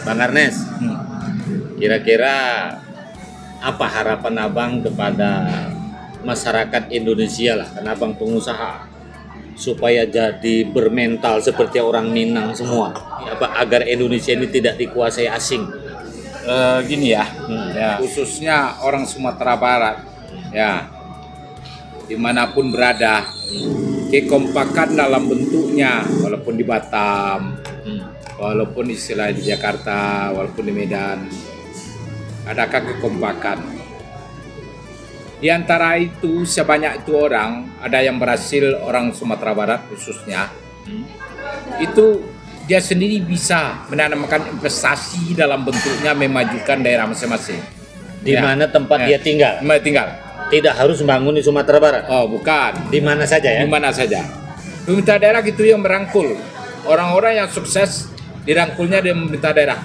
Bang Arnes, kira-kira apa harapan abang kepada masyarakat Indonesia lah, karena abang pengusaha, supaya jadi bermental seperti orang Minang semua, agar Indonesia ini tidak dikuasai asing. Gini ya, khususnya orang Sumatera Barat, ya, dimanapun berada, kekompakan dalam bentuknya, walaupun di Batam, walaupun istilah di Jakarta, walaupun di Medan, adakah kekompakan? Di antara itu sebanyak itu orang, ada yang berhasil, orang Sumatera Barat khususnya, itu dia sendiri bisa menanamkan investasi dalam bentuknya memajukan daerah masing-masing. Di mana tempat dia tinggal? Tinggal. Tidak harus bangun di Sumatera Barat. Oh, bukan. Di mana saja ya? Di mana saja. Pemerintah daerah gitu yang merangkul orang-orang yang sukses, dirangkulnya di pemerintah daerah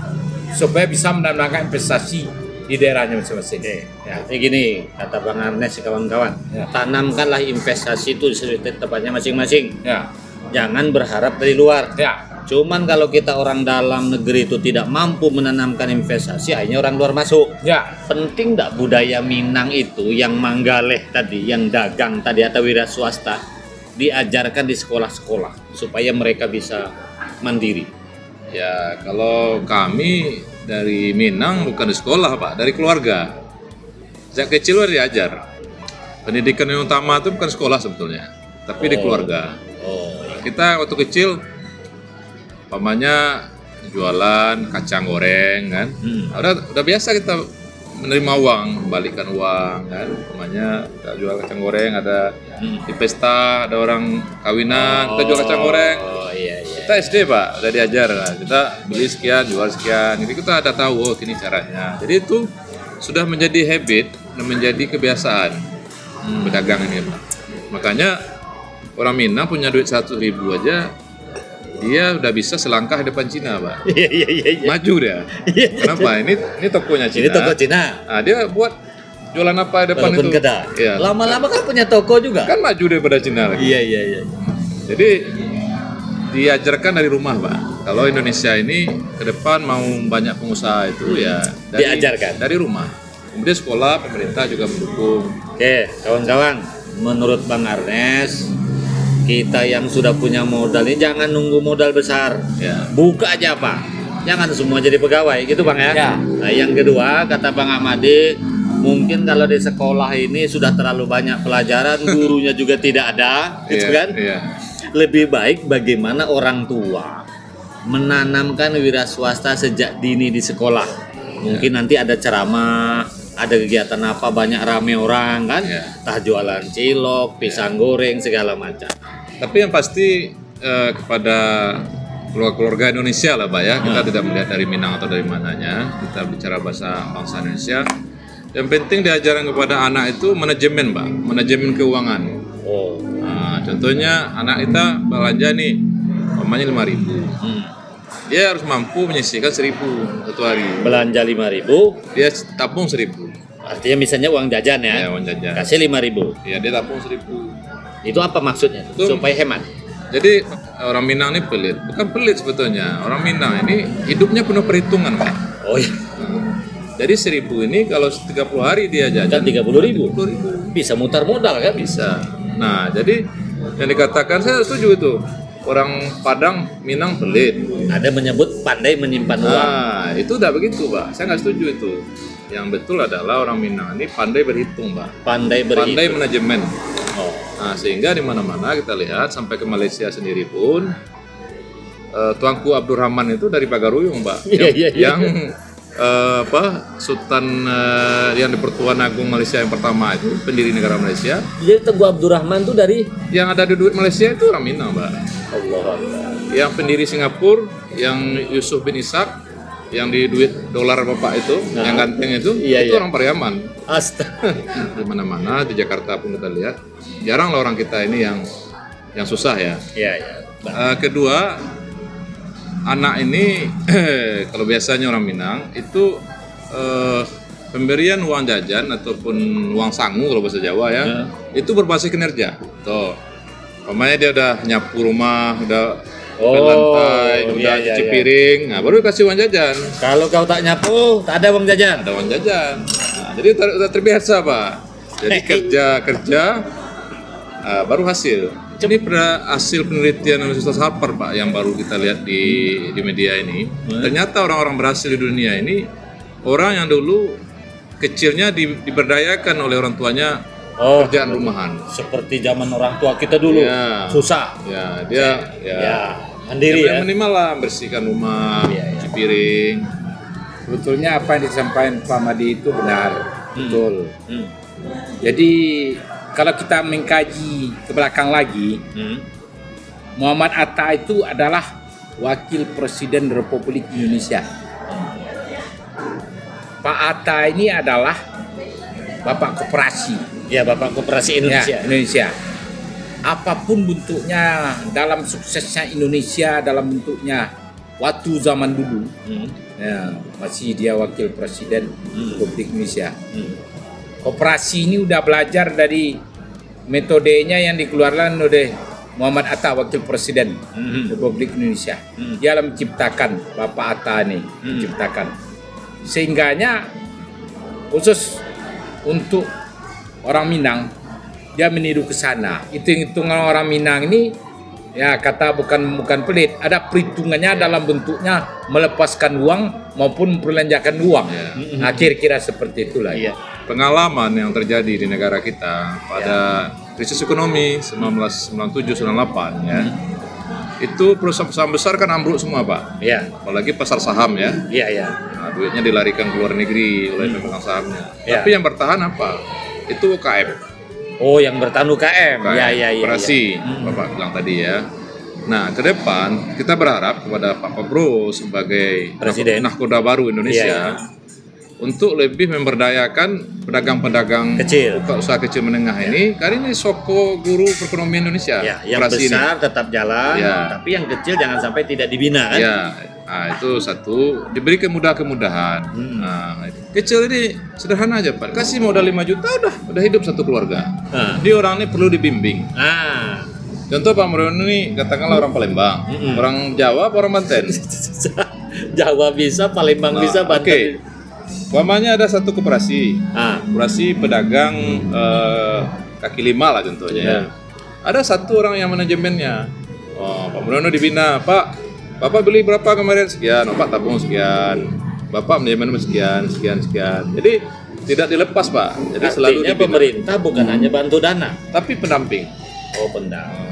supaya bisa menanamkan investasi di daerahnya masing-masing. Ya. Ini gini, kata Bang Arnes kawan-kawan, tanamkanlah investasi itu di tempatnya masing-masing. Ya. Jangan berharap dari luar. Ya. Cuman kalau kita orang dalam negeri itu tidak mampu menanamkan investasi, akhirnya orang luar masuk. Ya. Penting enggak budaya Minang itu yang manggaleh tadi, yang dagang tadi atau wira swasta diajarkan di sekolah-sekolah supaya mereka bisa mandiri? Ya, kalau kami dari Minang bukan di sekolah, Pak, dari keluarga. Sejak kecil udah diajar. Pendidikan yang utama itu bukan sekolah sebetulnya, tapi di keluarga. Kita waktu kecil pamannya jualan kacang goreng kan. Udah biasa kita menerima uang, membalikan uang kan. Pamannya kita jual kacang goreng, ada di pesta ada orang kawinan, kita jual kacang goreng. Iya. Kita SD, Pak, udah diajar lah. Kita beli sekian, jual sekian. Jadi kita ada tahu, oh ini caranya. Jadi itu sudah menjadi habit dan menjadi kebiasaan berdagang ini, Pak. Makanya orang Minang punya duit 1.000 aja, dia udah bisa selangkah depan Cina, Pak. Iya. Maju dia. Kenapa? Ini tokonya Cina. Ini toko Cina. Nah, dia buat jualan apa depan Walaupun itu? kedai. Iya. Lama-lama kan punya toko juga. Kan maju daripada Cina lagi. Iya. Jadi diajarkan dari rumah, Pak. Kalau Indonesia ini ke depan mau banyak pengusaha itu ya diajarkan dari rumah. Kemudian sekolah, pemerintah juga mendukung. Oke, kawan-kawan, menurut Bang Arnes, kita yang sudah punya modal ini jangan nunggu modal besar. Ya. Buka aja, Pak. Jangan semua jadi pegawai, gitu Bang ya. Ya. Nah, yang kedua, kata Bang Ahmadi, mungkin kalau di sekolah ini sudah terlalu banyak pelajaran, gurunya juga tidak ada, gitu kan? Iya. Lebih baik bagaimana orang tua menanamkan wira swasta sejak dini di sekolah. Mungkin nanti ada ceramah, ada kegiatan apa, banyak rame orang kan, entah jualan cilok, pisang goreng, segala macam. Tapi yang pasti kepada keluarga Indonesia lah, Pak ya, kita tidak melihat dari Minang atau dari mananya, kita bicara bahasa bangsa Indonesia. Yang penting diajarkan kepada anak itu manajemen, Pak, manajemen keuangan. Nah, contohnya anak kita belanja nih, umpamanya 5.000. Dia harus mampu menyisihkan 1.000 satu hari. Belanja 5.000, Dia tabung 1.000. artinya misalnya uang jajan ya, Ya, uang jajan. kasih 5.000. Ya, dia tabung 1.000. Itu apa maksudnya? Itu- Supaya hemat. Jadi orang Minang ini pelit. Bukan pelit sebetulnya. Orang Minang ini hidupnya penuh perhitungan, Pak. Oh iya, Jadi 1.000 ini kalau 30 hari dia kan jajan 30.000. 30.000. Bisa mutar modal kan? Bisa. Nah, jadi yang dikatakan saya setuju itu. Orang Padang, Minang pelit. Ada menyebut pandai menyimpan uang. Nah, itu udah begitu, Pak. Saya nggak setuju itu. Yang betul adalah orang Minang ini pandai berhitung, Pak. Pandai Pandai berhitung. manajemen. Oh. Nah, sehingga di mana-mana kita lihat sampai ke Malaysia sendiri pun Tuanku Abdurrahman itu dari Pagaruyung, Pak. Iya. Yang Sultan yang di Pertuan Agung Malaysia yang pertama itu, pendiri negara Malaysia. Jadi Teguh Abdurrahman tuh dari Yang ada di duit Malaysia itu orang Minang, Pak. Allah. Yang pendiri Singapura, yang Yusuf bin Ishak, yang di duit dolar Bapak itu, yang ganteng itu, Iya, itu iya. orang Pariaman. Astaga. Di mana-mana di Jakarta pun kita lihat, jarang lah orang kita ini yang susah ya. Iya. Kedua, anak ini kalau biasanya orang Minang itu pemberian uang jajan ataupun uang sangu kalau bahasa Jawa ya, itu berbasis kinerja. Tuh, umpamanya dia udah nyapu rumah, udah Ke lantai, udah iya, cuci iya. piring, nah baru kasih uang jajan. Kalau kau tak nyapu, tak ada uang jajan. Ada uang jajan. Nah, jadi udah terbiasa Pak. Jadi kerja baru hasil. Ini pada hasil penelitian Universitas Harvard Pak yang baru kita lihat di media ini. Ternyata orang-orang berhasil di dunia ini orang yang dulu kecilnya diberdayakan oleh orang tuanya kerjaan rumahan. Seperti zaman orang tua kita dulu, Ya. susah. Ya, dia Mandiri ya. minimal lah bersihkan rumah, Iya, iya. cuci piring. Sebetulnya apa yang disampaikan Pak Madi itu benar, betul. Hmm. Jadi kalau kita mengkaji ke belakang lagi, Muhammad Atta itu adalah Wakil Presiden Republik Indonesia. Pak Atta ini adalah Bapak Koperasi. Ya, Bapak Koperasi Indonesia. Ya, Indonesia. Apapun bentuknya dalam suksesnya Indonesia, dalam bentuknya waktu zaman dulu, ya, masih dia Wakil Presiden Republik Indonesia. Koperasi ini udah belajar dari metodenya yang dikeluarkan oleh Muhammad Atta, Wakil Presiden Republik Indonesia. Dia menciptakan Bapak Atta ini, menciptakan. Sehingganya khusus untuk orang Minang, dia meniru ke sana. Hitung-hitungan orang Minang ini, ya kata bukan pelit, ada perhitungannya dalam bentuknya melepaskan uang maupun memperlanjakan uang. Nah, kira-kira seperti itulah. Iya. Pengalaman yang terjadi di negara kita pada krisis ekonomi 1997-98 ya. Itu perusahaan besar kan ambruk semua Pak. Iya. Apalagi pasar saham ya. Iya, iya. Nah, duitnya dilarikan ke luar negeri oleh pemegang sahamnya. Ya. Tapi yang bertahan apa? Itu UKM. Oh, yang bertahan UKM. Iya, iya, iya. Operasi Bapak bilang tadi ya. Nah, ke depan kita berharap kepada Pak Prabowo sebagai Presiden. nahkoda baru Indonesia untuk lebih memberdayakan pedagang-pedagang Kecil. usaha kecil menengah ini. Karena ini soko guru perekonomian Indonesia. Ya, yang operasi besar tetap jalan, Ya. tapi yang kecil jangan sampai tidak dibina kan? Ya, nah, itu satu, diberi kemudahan. Nah, kecil ini sederhana aja Pak. Kasih modal 5 juta udah hidup satu keluarga. Nah. Dia orang ini perlu dibimbing. Ah. Contoh Pak Muryono ini katakanlah orang Palembang, orang Jawa, apa orang Banten. Jawa bisa, Palembang bisa, Oke. Banten. Umpamanya ada satu koperasi, Ah. koperasi pedagang kaki lima lah contohnya. Ya. Ada satu orang yang manajemennya. Oh, Pak Muryono dibina, Pak. Bapak beli berapa kemarin? Sekian. Oh, Pak tabung sekian. Bapak manajemen sekian. Jadi tidak dilepas Pak. Jadi selalu Artinya dibina. pemerintah bukan hanya bantu dana. Tapi pendamping. Oh, pendamping.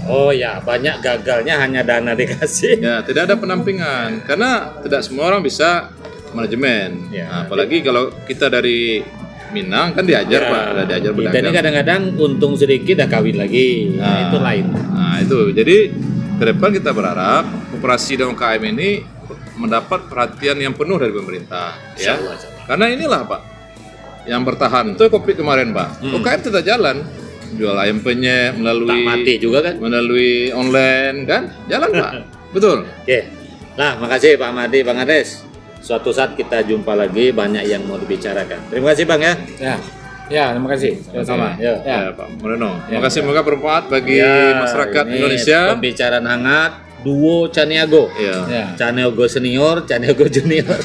Oh ya, banyak gagalnya hanya dana dikasih. Ya, tidak ada pendampingan karena tidak semua orang bisa manajemen. Ya. Nah, apalagi kalau kita dari Minang kan diajar Pak, ada diajar Kita ini berdagang. kadang-kadang untung sedikit dah kawin lagi. Nah, itu lain. Nah, itu. Jadi ke depan kita berharap koperasi dan UKM ini mendapat perhatian yang penuh dari pemerintah, ya. Insya Allah. Karena inilah Pak yang bertahan. Itu kopi kemarin Pak. UKM tetap jalan. Jual ayam penyet Tak mati juga kan? melalui online kan? Jalan Pak. Betul. Oke. Nah, makasih Pak Madi, Bang Ades. Suatu saat kita jumpa lagi, banyak yang mau dibicarakan. Terima kasih Bang ya. Ya, terima kasih. Sama-sama. Ya. Ya, Pak Moreno. Terima kasih, semoga bermanfaat bagi Ya, masyarakat ini Indonesia. Pembicaraan hangat duo Caniago. Ya. Ya. Caniago senior, Caniago junior.